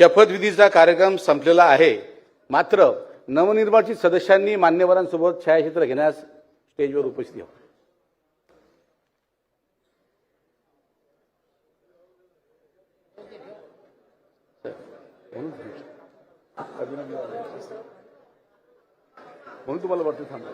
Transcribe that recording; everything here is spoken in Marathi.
शपथविधीचा कार्यक्रम संपलेला आहे, मात्र नवनिर्वाचित सदस्यांनी मान्यवरांसोबत छायाचित्र घेण्यास स्टेजवर उपस्थित व्हावे. म्हणून तुम्हाला वाटतं थांबा.